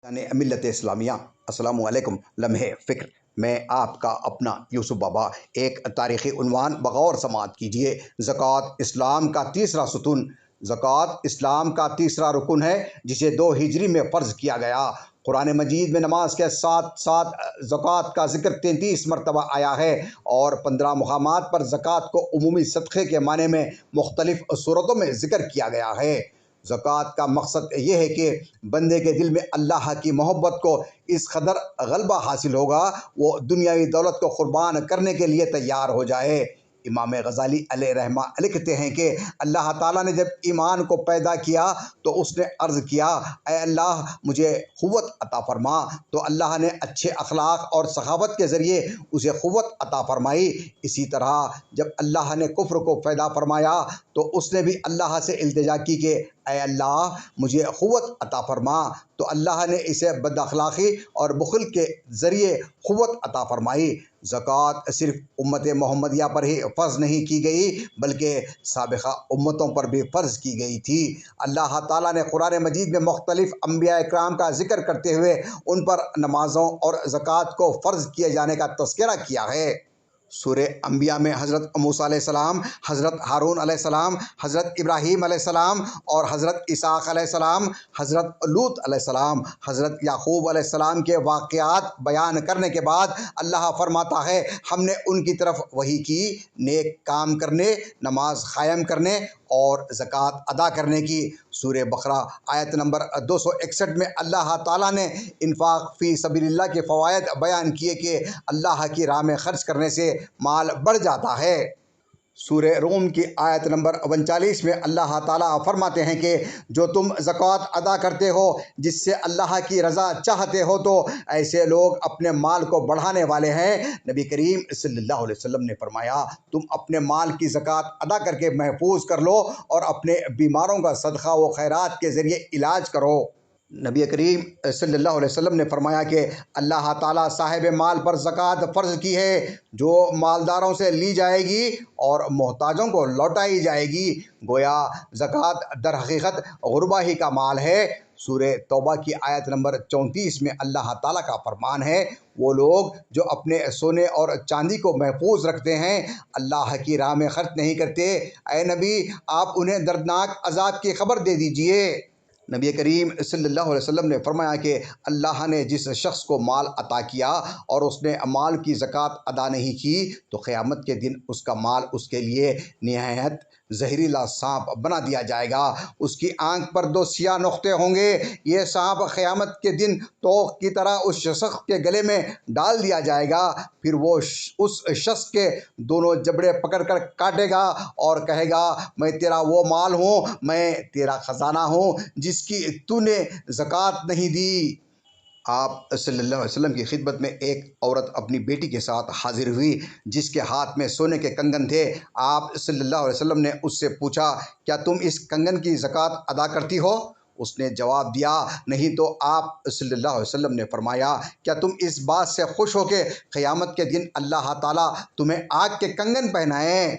یعنی ملت اسلامیہ، السلام علیکم۔ لمحے فکر میں آپ کا اپنا یوسف بابا۔ ایک تاریخی عنوان بغور سماعت کیجیے۔ زکوٰۃ اسلام کا تیسرا ستون۔ زکوٰۃ اسلام کا تیسرا رکن ہے جسے 2 ہجری میں فرض کیا گیا۔ قرآن مجید میں نماز کے ساتھ ساتھ زکوٰۃ کا ذکر 33 مرتبہ آیا ہے اور 15 مقامات پر زکوٰۃ کو عمومی صدقے کے معنی میں مختلف صورتوں میں ذکر کیا گیا ہے۔ زکوٰۃ کا مقصد یہ ہے کہ بندے کے دل میں اللہ کی محبت کو اس قدر غلبہ حاصل ہوگا وہ دنیاوی دولت کو قربان کرنے کے لیے تیار ہو جائے۔ امام غزالی علیہ رحمہ لکھتے ہیں کہ اللہ تعالیٰ نے جب ایمان کو پیدا کیا تو اس نے عرض کیا، اے اللہ مجھے قوت عطا فرما، تو اللہ نے اچھے اخلاق اور سخاوت کے ذریعے اسے قوت عطا فرمائی۔ اسی طرح جب اللہ نے کفر کو پیدا فرمایا تو اس نے بھی اللہ سے التجا کی کہ اے اللہ مجھے قوت عطا فرما، تو اللہ نے اسے بد اخلاقی اور بخل کے ذریعے قوت عطا فرمائی۔ زکوٰۃ صرف امت محمدیہ پر ہی فرض نہیں کی گئی بلکہ سابقہ امتوں پر بھی فرض کی گئی تھی۔ اللہ تعالیٰ نے قرآن مجید میں مختلف انبیاء کرام کا ذکر کرتے ہوئے ان پر نمازوں اور زکوٰۃ کو فرض کیے جانے کا تذکرہ کیا ہے۔ سورہ انبیاء میں حضرت موسیٰ علیہ السلام، حضرت ہارون علیہ السلام، حضرت ابراہیم علیہ السلام اور حضرت اسحاق علیہ السلام، حضرت لوط علیہ السلام، حضرت یعقوب علیہ السلام کے واقعات بیان کرنے کے بعد اللہ فرماتا ہے، ہم نے ان کی طرف وحی کی، نیک کام کرنے، نماز قائم کرنے اور زکوٰۃ ادا کرنے کی۔ سورہ بقرہ آیت نمبر 261 میں اللہ تعالیٰ نے انفاق فی سبیل اللہ کے فوائد بیان کیے کہ اللہ کی راہ میں خرچ کرنے سے مال بڑھ جاتا ہے۔ سورہ روم کی آیت نمبر 39 میں اللہ تعالیٰ فرماتے ہیں کہ جو تم زکوٰۃ ادا کرتے ہو جس سے اللہ کی رضا چاہتے ہو تو ایسے لوگ اپنے مال کو بڑھانے والے ہیں۔ نبی کریم صلی اللہ علیہ وسلم نے فرمایا، تم اپنے مال کی زکوٰۃ ادا کر کے محفوظ کر لو اور اپنے بیماروں کا صدقہ و خیرات کے ذریعے علاج کرو۔ نبی کریم صلی اللہ علیہ وسلم نے فرمایا کہ اللہ تعالیٰ صاحب مال پر زکوٰۃ فرض کی ہے جو مالداروں سے لی جائے گی اور محتاجوں کو لوٹائی جائے گی۔ گویا زکوٰۃ در حقیقت غربا ہی کا مال ہے۔ سورہ توبہ کی آیت نمبر 34 میں اللہ تعالیٰ کا فرمان ہے، وہ لوگ جو اپنے سونے اور چاندی کو محفوظ رکھتے ہیں، اللہ کی راہ میں خرچ نہیں کرتے، اے نبی آپ انہیں دردناک عذاب کی خبر دے دیجئے۔ نبی کریم صلی اللہ علیہ وسلم نے فرمایا کہ اللہ نے جس شخص کو مال عطا کیا اور اس نے مال کی زکوٰۃ ادا نہیں کی تو قیامت کے دن اس کا مال اس کے لیے نہایت زہریلا سانپ بنا دیا جائے گا۔ اس کی آنکھ پر 2 سیاہ نقطے ہوں گے، یہ سانپ قیامت کے دن توق کی طرح اس شخص کے گلے میں ڈال دیا جائے گا، پھر وہ اس شخص کے دونوں جبڑے پکڑ کر کاٹے گا اور کہے گا، میں تیرا وہ مال ہوں، میں تیرا خزانہ ہوں جس کی تو نے زکوٰۃ نہیں دی۔ آپ صلی اللہ علیہ وسلم کی خدمت میں ایک عورت اپنی بیٹی کے ساتھ حاضر ہوئی جس کے ہاتھ میں سونے کے کنگن تھے۔ آپ صلی اللہ علیہ وسلم نے اس سے پوچھا، کیا تم اس کنگن کی زکوٰۃ ادا کرتی ہو؟ اس نے جواب دیا، نہیں، تو آپ صلی اللہ علیہ وسلم نے فرمایا، کیا تم اس بات سے خوش ہو کہ قیامت کے دن اللہ تعالیٰ تمہیں آگ کے کنگن پہنائیں؟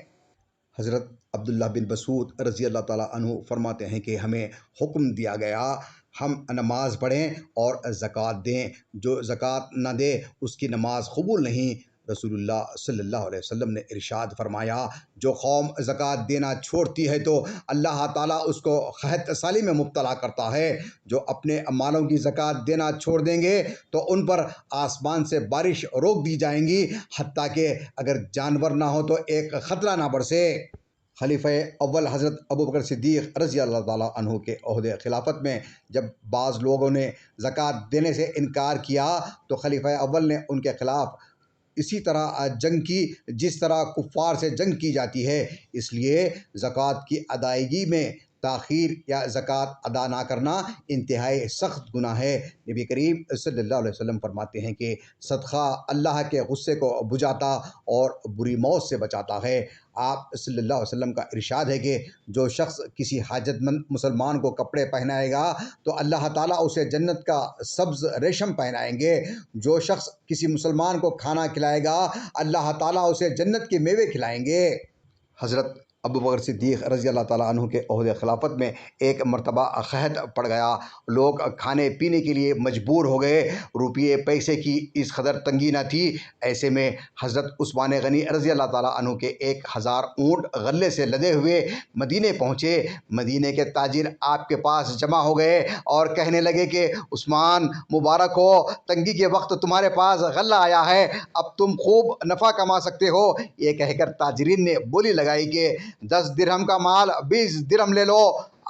حضرت عبداللہ بن مسعود رضی اللہ تعالیٰ عنہ فرماتے ہیں کہ ہمیں حکم دیا گیا ہم نماز پڑھیں اور زکوٰۃ دیں، جو زکوٰۃ نہ دے اس کی نماز قبول نہیں۔ رسول اللہ صلی اللہ علیہ وسلم نے ارشاد فرمایا، جو قوم زکوٰۃ دینا چھوڑتی ہے تو اللہ تعالیٰ اس کو قحط سالی میں مبتلا کرتا ہے۔ جو اپنے مالوں کی زکوٰۃ دینا چھوڑ دیں گے تو ان پر آسمان سے بارش روک دی جائیں گی، حتیٰ کہ اگر جانور نہ ہو تو ایک قطرہ نہ برسے۔ خلیفہ اول حضرت ابوبکر صدیق رضی اللہ تعالیٰ عنہ کے عہد خلافت میں جب بعض لوگوں نے زکوٰۃ دینے سے انکار کیا تو خلیفہ اول نے ان کے خلاف اسی طرح جنگ کی جس طرح کفار سے جنگ کی جاتی ہے۔ اس لیے زکوٰۃ کی ادائیگی میں تاخیر یا زکوٰۃ ادا نہ کرنا انتہائی سخت گناہ ہے۔ نبی کریم صلی اللہ علیہ وسلم فرماتے ہیں کہ صدقہ اللہ کے غصے کو بجھاتا اور بری موت سے بچاتا ہے۔ آپ صلی اللہ علیہ وسلم کا ارشاد ہے کہ جو شخص کسی حاجت مند مسلمان کو کپڑے پہنائے گا تو اللہ تعالیٰ اسے جنت کا سبز ریشم پہنائیں گے۔ جو شخص کسی مسلمان کو کھانا کھلائے گا اللہ تعالیٰ اسے جنت کے میوے کھلائیں گے۔ حضرت ابو بکر صدیق رضی اللہ تعالیٰ عنہ کے عہد خلافت میں ایک مرتبہ قحط پڑ گیا، لوگ کھانے پینے کے لیے مجبور ہو گئے، روپیے پیسے کی اس قدر تنگی نہ تھی۔ ایسے میں حضرت عثمان غنی رضی اللہ تعالیٰ عنہ کے 1000 اونٹ غلے سے لدے ہوئے مدینے پہنچے۔ مدینے کے تاجر آپ کے پاس جمع ہو گئے اور کہنے لگے کہ عثمان مبارک ہو، تنگی کے وقت تمہارے پاس غلہ آیا ہے، اب تم خوب نفع کما سکتے ہو۔ یہ کہہ کر تاجرین نے بولی لگائی کہ 10 درہم کا مال 20 درہم لے لو۔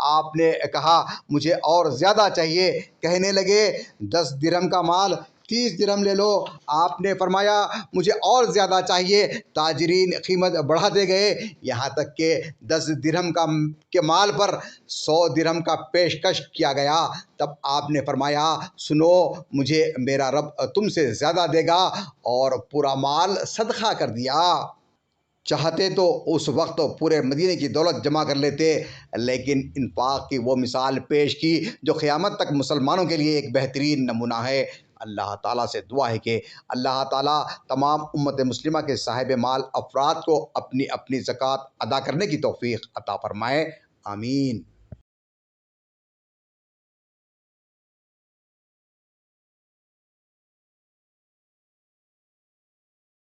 آپ نے کہا مجھے اور زیادہ چاہیے، کہنے لگے 10 درہم کا مال 30 درہم لے لو۔ آپ نے فرمایا مجھے اور زیادہ چاہیے۔ تاجرین قیمت بڑھاتے گئے، یہاں تک کہ 10 درہم کے مال پر 100 درہم کا پیشکش کیا گیا۔ تب آپ نے فرمایا سنو، مجھے میرا رب تم سے زیادہ دے گا، اور پورا مال صدقہ کر دیا۔ چاہتے تو اس وقت پورے مدینے کی دولت جمع کر لیتے، لیکن انفاق کی وہ مثال پیش کی جو قیامت تک مسلمانوں کے لیے ایک بہترین نمونہ ہے۔ اللہ تعالیٰ سے دعا ہے کہ اللہ تعالیٰ تمام امت مسلمہ کے صاحب مال افراد کو اپنی اپنی زکوٰۃ ادا کرنے کی توفیق عطا فرمائے، آمین۔